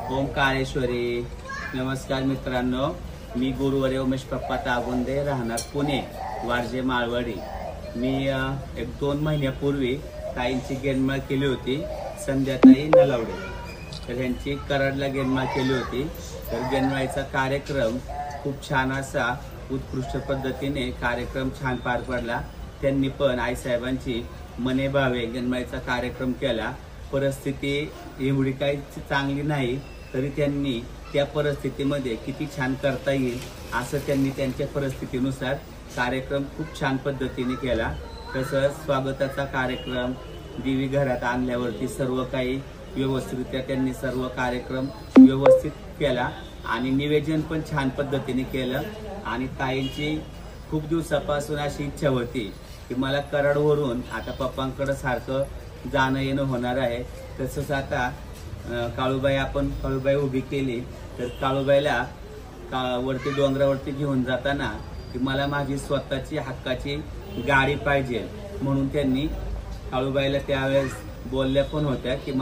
ओंकारेश्वरी. नमस्कार मित्रांनो, मी गुरुवारी उमेश पप्पा तागुंदे, राहणार पुणे, वारजे माळवाडी. मी 1-2 महिन्यापूर्वी ताईंची गेनमाळ केली होती, संध्याताई नलावडे. तर ह्यांची कराडला गेनमाळ केली होती. तर गेनमाळीचा कार्यक्रम खूप छान असा उत्कृष्ट पद्धतीने कार्यक्रम छान पार पडला. त्यांनी पण आईसाहेबांची मने भावे गेनमाळीचा कार्यक्रम केला. परिस्थिती एवढी काही चांगली नाही, तरी त्यांनी त्या परिस्थितीमध्ये किती छान करता येईल असं त्यांनी त्यांच्या परिस्थितीनुसार कार्यक्रम खूप छान पद्धतीने केला. तसंच स्वागताचा कार्यक्रम, देवी घरात आणल्यावरती सर्व काही व्यवस्थितरित्या त्यांनी सर्व कार्यक्रम व्यवस्थित केला आणि निवेदन पण छान पद्धतीने केलं. आणि ताईंची खूप दिवसापासून अशी इच्छा होती की मला कराडवरून आता पप्पांकडे सारखं जाणं येणं होणार आहे. तसंच आता काळूबाई उभी केली, तर काळूबाईला वरती डोंगरावरती घेऊन जाताना की मला माझी स्वतःची हक्काची गाडी पाहिजे म्हणून त्यांनी काळूबाईला त्यावेळेस बोलल्या पण होत्या की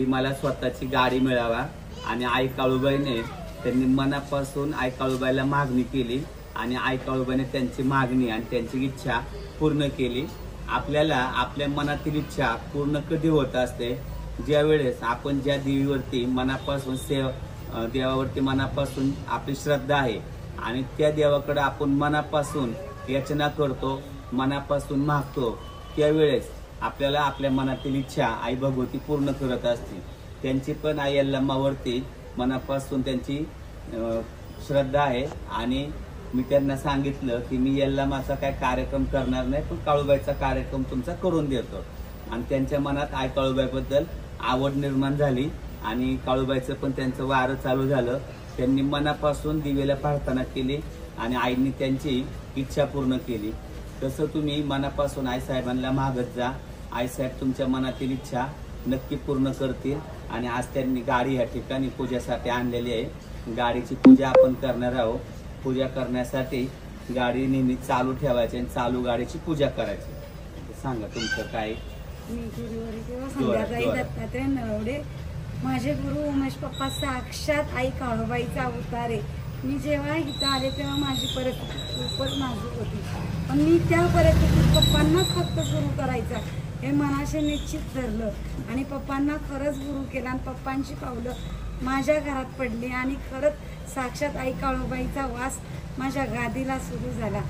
मला स्वतःची गाडी मिळावा. आणि आई काळूबाईने त्यांनी मनापासून आई काळूबाईला मागणी केली आणि आई काळूबाईने त्यांची मागणी आणि त्यांची इच्छा पूर्ण केली. आपल्याला आपल्या मनातील इच्छा पूर्ण कधी होत असते, ज्या वेळेस आपण ज्या देवीवरती मनापासून देवावरती मनापासून आपली श्रद्धा आहे आणि त्या देवाकडे आपण मनापासून याचना करतो, मनापासून मागतो, त्यावेळेस आपल्याला आपल्या मनातील इच्छा आई भगवती पूर्ण करत असते. त्यांची पण आई यल्लम्मावरती मनापासून त्यांची श्रद्धा आहे आणि मी त्यांना सांगितलं की मी यल्लम्माचा काय कार्यक्रम करणार नाही, पण काळूबाईचा कार्यक्रम तुमचा करून देतो. आणि त्यांच्या मनात आई काळूबाईबद्दल आवड निर्माण झाली आणि काळूबाईचं पण त्यांचं वारं चालू झालं. त्यांनी मनापासून दिवेला प्रार्थना केली आणि आईंनी त्यांची इच्छा पूर्ण केली. तसं तुम्ही मनापासून आईसाहेबांना मागत जा, आईसाहेब तुमच्या मनातील इच्छा नक्की पूर्ण करतील. आणि आज त्यांनी गाडी या ठिकाणी पूजेसाठी आणलेली आहे. गाडीची पूजा आपण करणार आहोत. पूजा करण्यासाठी गाडी नेहमी चालू ठेवायची आणि चालू गाडीची पूजा करायची. सांगा तुमचं काय. मी गुरुवारी किंवा संध्याकाळी दत्तात्रय नलावडे, माझे गुरु उमेश पप्पा साक्षात आई काळूबाईचा अवतार आहे. मी जेव्हा इथं आले तेव्हा माझी परिस्थिती खूपच नाजूक होती, पण मी त्या परिस्थितीत पप्पांनाच फक्त गुरु करायचा हे मनाशी निश्चित धरलं आणि पप्पांना खरंच गुरु केला आणि पप्पांची पावलं माझ्या घरात पडली आणि खरंच साक्षात आई काळूबाईचा वास माझ्या गादीला सुरू झाला.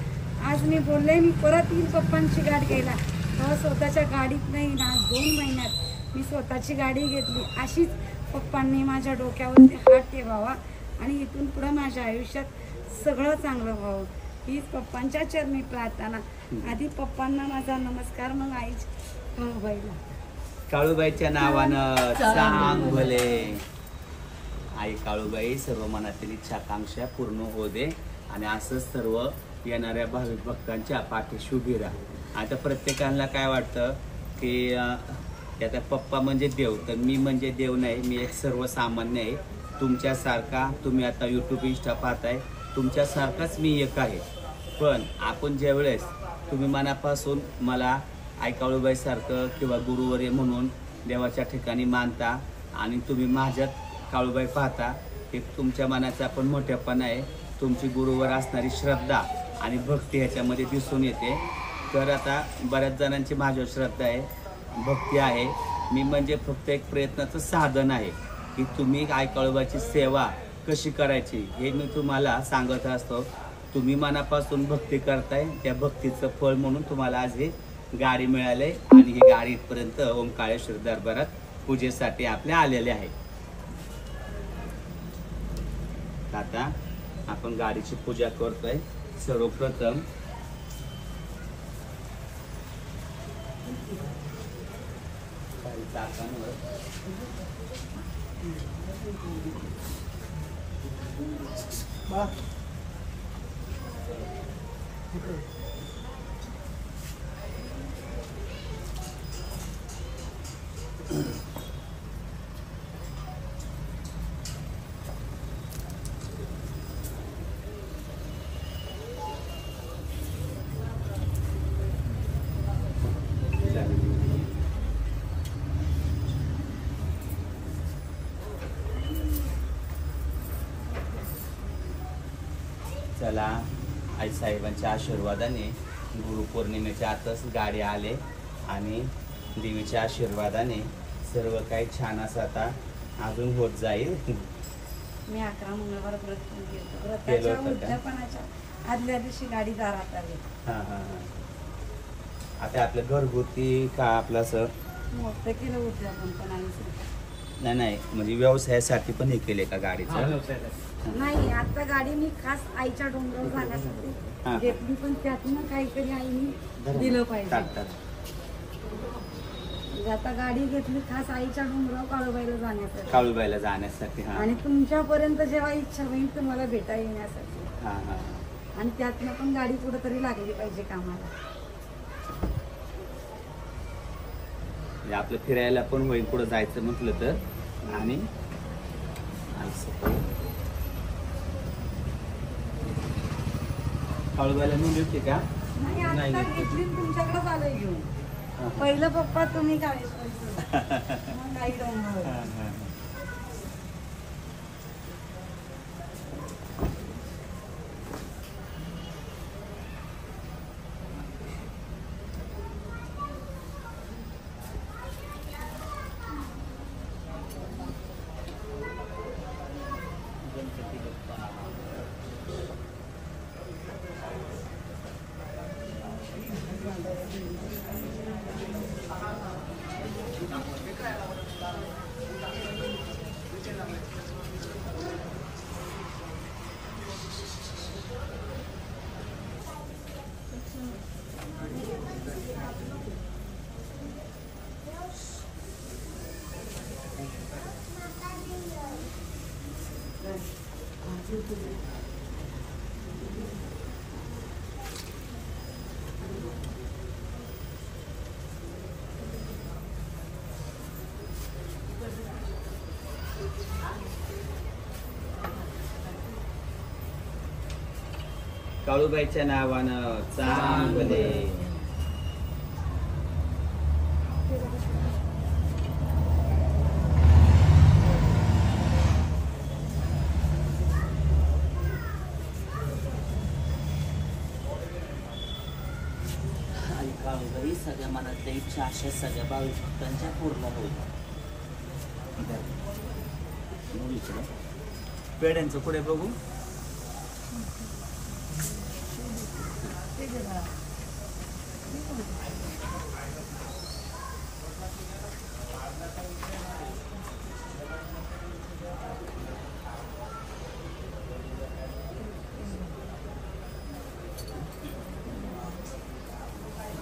आज मी बोलले मी परत येईल पप्पांची गाडी घ्यायला, तेव्हा स्वतःच्या गाडीत नाही ना 2 महिन्यात मी स्वतःची गाडी घेतली. अशीच पप्पांनी माझ्या डोक्यावरती हात ठेवावा आणि इथून पुढे माझ्या आयुष्यात सगळं चांगलं व्हावं हीच पप्पांच्या चरणी प्रार्थना. आधी पप्पांना माझा नमस्कार, मग आईच काळूबाईला. काळूबाईच्या नावानं सांग भले. आई काळूबाई सर्व मनातील इच्छा आकांक्षा पूर्ण होऊ दे आणि असंच सर्व येणाऱ्या भाविक भक्तांच्या पाठीशी उभी राहा. आता प्रत्येकाला काय वाटतं की आता पप्पा म्हणजे देव, तर मी म्हणजे देव नाही, मी एक सर्वसामान्य आहे. तुमच्यासारखा तुम्ही आता यूट्यूब इंस्टा पाहताय, तुमच्यासारखाच मी एक आहे. पण आपण ज्यावेळेस तुम्ही मनापासून मला आई काळूबाईसारखं किंवा गुरुवर्य म्हणून देवाच्या ठिकाणी मानता आणि तुम्ही माझ्यात काळूबाई पाहता, हे तुमच्या मनाचा पण मोठेपणा आहे. तुमची गुरुवर असणारी श्रद्धा आणि भक्ती ह्याच्यामध्ये दिसून येते. तर आता बऱ्याच जणांची माझ्यावर श्रद्धा आहे, भक्ती आहे. मी म्हणजे फक्त एक प्रयत्नाचं साधन आहे की तुम्ही आई काळूबाईची सेवा कशी करायची हे मी तुम्हाला सांगत असतो. तुम्ही मनापासून भक्ती करताय, त्या भक्तीचं फळ म्हणून तुम्हाला आज हे गाडी मिळाले आणि ही गाडी इथपर्यंत ओंकारेश्वर दरबारात पूजेसाठी आपल्या आलेले आहे. आता आपण गाडीची पूजा करतोय. सर्वप्रथम चला, आई साहेबांच्या आशीर्वादाने गुरुपौर्णिमेच्या आतच गाडी आले आणि देवीच्या आशीर्वादाने सर्व काही छान असं आता अजून होत जाईल. मी 11 मंगळवार व्रत पण केलं. केलं व्रताच्या होतं का? उद्यापनाच्या आदल्या दिवशी गाडी दारात आली. हां हां हां. आता आपलं घरगुती का आपलं असं मोठं केलं उद्यापन पण आईचं. नाही म्हणजे व्यवसायासाठी पण हे केले का गाडीचं? नाही, आता गाडी मी खास आईच्या डोंगरावर हा. जाण्यासाठी घेतली, पण त्यातनं काहीतरी आईने दिलं पाहिजे. टाकतात. म्हणजे आता गाडी घेतली खास आईच्या डोंगरावर काळूबाईला जाण्यासाठी काळूबाईला जाण्यासाठी. हां आणि तुमच्यापर्यंत जेव्हा इच्छा होईल तुम्हाला भेटा येण्यासाठी. हां हां. आणि त्यातनं पण गाडी कुठंतरी लागली पाहिजे कामाला. म्हणजे आपलं फिरायला पण होईल पुढं जायचं म्हटलं तर. आणि काळूबाईला नेली होती का? नाही, आता घेतली आणि तुमच्याकडेच आलोय घेऊन. पहिलं पप्पा तुम्ही काळेश्वरचं, मग आई डोंगरावर. हां हां. काळूबाईच्या नावानं चांगले. आणि काळूबाई सगळ्या मनातल्या इच्छा अशा सगळ्या भाविक भक्तांच्या पूर्ण होईल. पेड्यांचं पुढे बघू.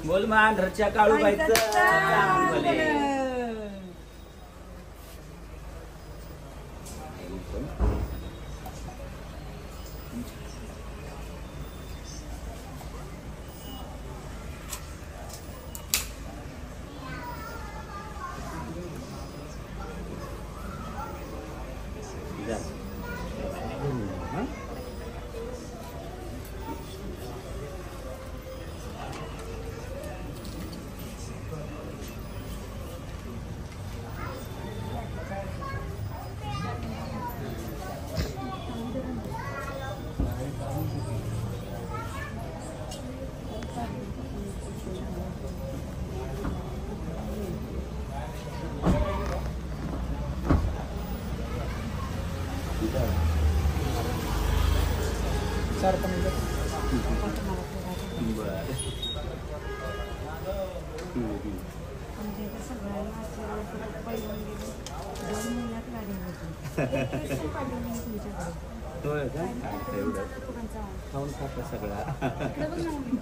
बोल मांढरच्या काळूबाईचं चांगले. म्हणजे इथं सगळ्यांना असं पहिलं गेलं 2 महिन्यात गाडी होती. तुमच्याकडे होय का? काय एवढं खाऊन टाका सगळा. इकडे बघ ना मम्मी.